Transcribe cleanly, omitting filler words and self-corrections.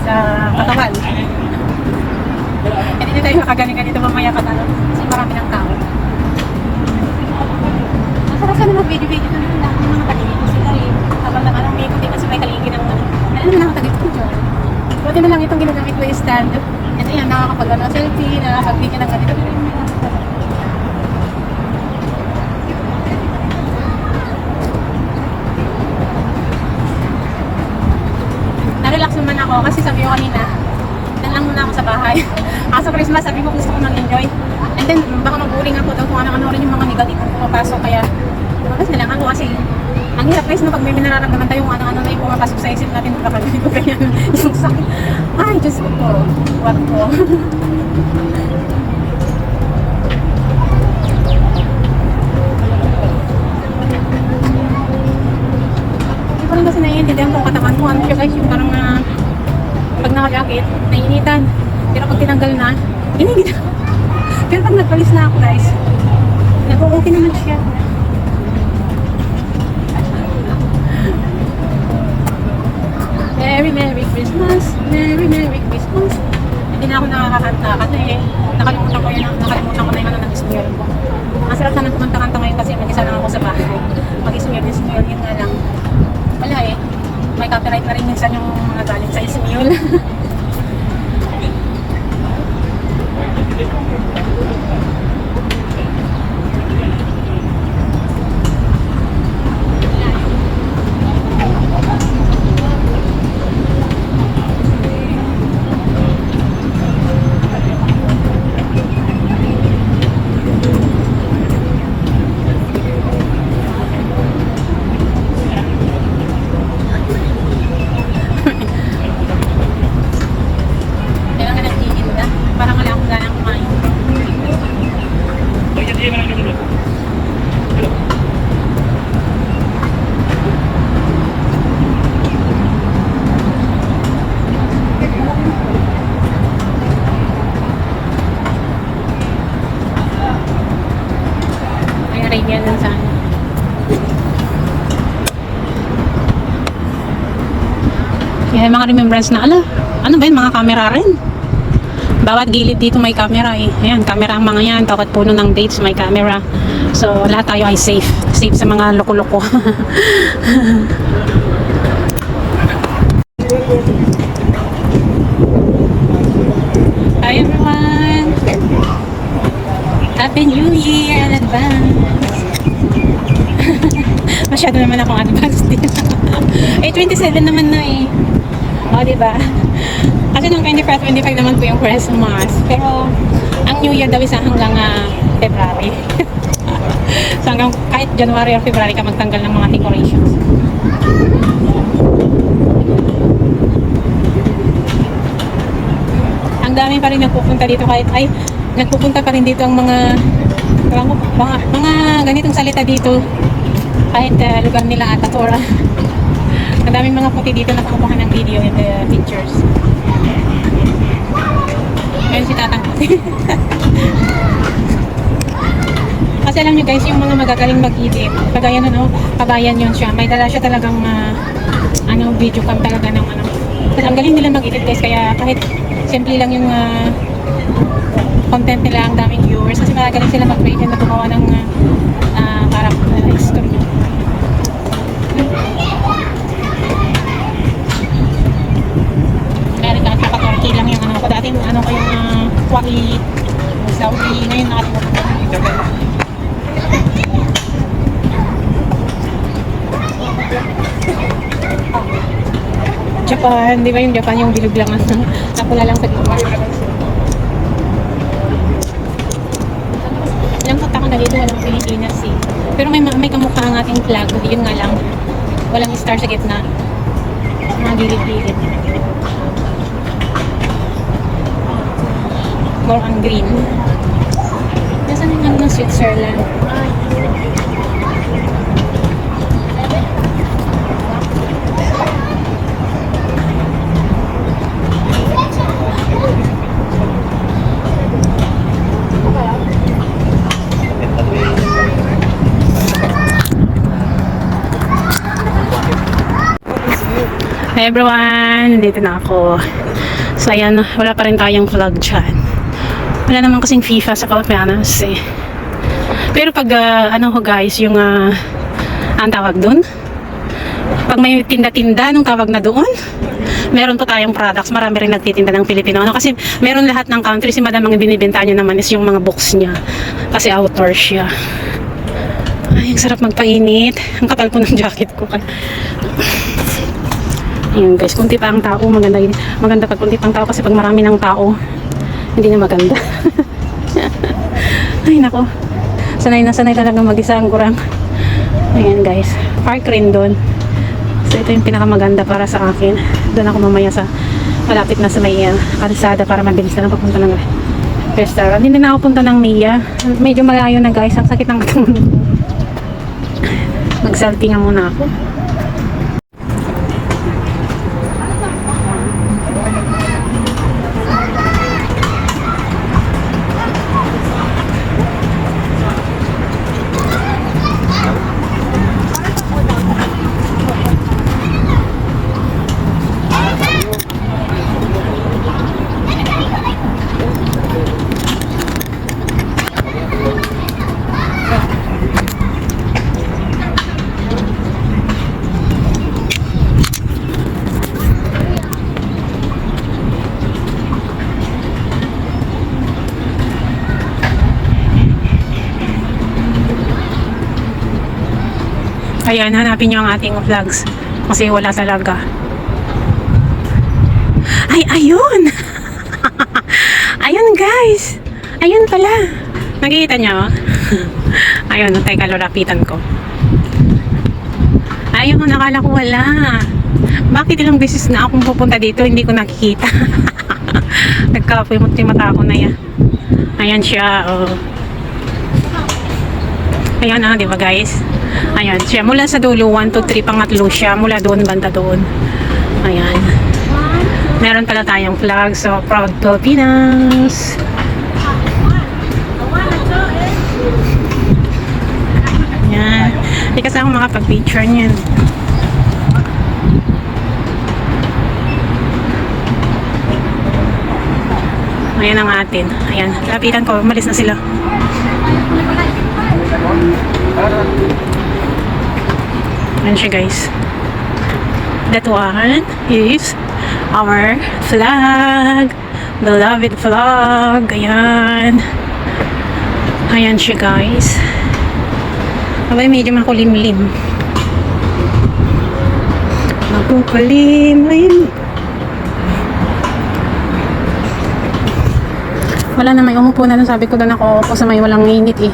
sa katawan. Hindi na tayo makagaling-ganito mamaya pa talo. Kasi marami ng tao. Masarap sana mag-video-video na lang ng mga taligid ko sila eh. Habang may ikutin kasi may kaligid ng ano lang tagit ko dyan. Buti na lang itong ginagamit ko yung stand. Ito yan, selfie, nakakapag-video ng ganito. Relax naman ako kasi sabi ko kanina lang muna ako sa bahay. Kaso Christmas sabi ko gusto ko mag-enjoy and then baka mag-uling ako daw kung ano-ano rin yung mga negatibong pumapasok kaya mas na lang ako kasi ang hirap guys no pag may nararamdaman tayo kung ano-ano na yung pumapasok sa isip natin baka ganito ganyan yung sakit ay Diyos ko po what po hindi ko rin kasi naiintindihan kung katawan ko ano siya guys yung parang pag naka-jacket, nainitan. Pero pag tinanggal na, ginigit. Pero pag nagpalis na ako guys, nag-okay naman siya. Merry Christmas, Merry Christmas. Hindi na ako nakakakanta kasi nakalimutan ko na yung ano nag-ismail ko. Ang sarap na kumanta-kanta ngayon kasi mag-isa lang ako sa bahay. Mag-ismail, yun nga lang. Wala eh. May copyright na rin minsan yung mga galing sa Ismail. Yan lang sana. Kaya mga remembrance na ano ba yun, mga camera rin. Bawat gilid dito may camera eh. Ayan, camera ang mga yan. Bawat puno ng dates may camera. So, lahat tayo ay safe. Safe sa mga loko-loko. Hi everyone! Happy New Year in advance! Masyado naman akong advance din. Eh, 27 naman na eh. O, diba? Kasi nung 25 naman po yung Christmas. Pero, ang New Year daw isa hanggang February. So, hanggang kahit January or February ka magtanggal ng mga decorations. Ang dami pa rin nagpupunta dito kahit nagpupunta pa rin dito ang mga ganitong salita dito. Kahit lugar nila at Tora. Ang daming mga puti dito na kumukuha ng video and pictures. Ngayon si Tatang Puti. Kasi alam nyo guys, yung mga magagaling mag-edit, kagaya kabayan yun siya. May dala siya talagang video cam talaga ng Kasi ang galing nila mag-edit guys, kaya kahit simple lang yung content nila, ang daming viewers. Kasi magaling sila mag-create na gumawa ng character history. Kaya rin kahit nakatorki lang yung ko. Dati ko yung Kuwait, Saudi, ngayon Japan, di ba yung Japan yung bilog lang napula lang sa dito. Ilang punta ko na dito, walang Pilipinas eh. Pero may kamukha ang ating flag, yun nga lang. Walang star sa gitna. Mga gilid-gilid. More on green. Nasaan yung ng Switzerland? Hi everyone! Dito na ako. So ayan, wala pa rin tayong vlog dyan. Wala naman kasing FIFA sa Pilipinas eh. Pero pag ano ho guys, yung ang tawag dun, pag may tinda-tinda nung tawag na doon, meron po tayong products. Marami rin nagtitinda ng Pilipino. Ano, kasi meron lahat ng country. Si madam ang binibenta niya naman is yung mga books niya. Kasi outdoors siya. Ay, ang sarap magpainit. Ang kapal po ng jacket ko. Ayun guys, kunti pa ang tao. Maganda, maganda pag kunti pa ang tao kasi pag marami ng tao, hindi na maganda. Ay nako. Sanay na sanay talaga mag-isa ang kurang. Ayan guys. Park rin doon. So ito yung pinakamaganda para sa akin. Doon ako mamaya sa malapit na sa may kalsada para mabilis na lang papunta ng restaurant. Hindi na ako punta ng Mia. Medyo malayo na guys. Ang sakit ng katawan. Mag-selfie nga muna ako. Ayan, hanapin nyo ang ating vlogs. Kasi wala talaga. Ay, ayun! Ayun guys! Ayun pala! Nakikita nyo? Ayun, teka, lalapitan ko. Ayun, nakala ko wala. Bakit ilang beses na akong pupunta dito, hindi ko nakikita. Nagkapimot yung mata ko na yan. Ayan siya, oh. Ayan di ba guys? Ayan siya, mula sa dulo, 1, 2, 3, pangatlo siya, mula doon, banda doon. Ayan. Meron pala tayong flag, so proud Pilipinas. Ayan. Hindi kasi ako makapag-picture niyan. Ayan ang atin. Ayan, lapitan ko, umalis na sila. Ayan siya guys. That one is our flag. Beloved flag. Ayan. Ayan siya guys. Abay, medyo makulimlim. Makukulimlim. Wala na, may umupo na. Sabi ko doon ako sa may walang init eh.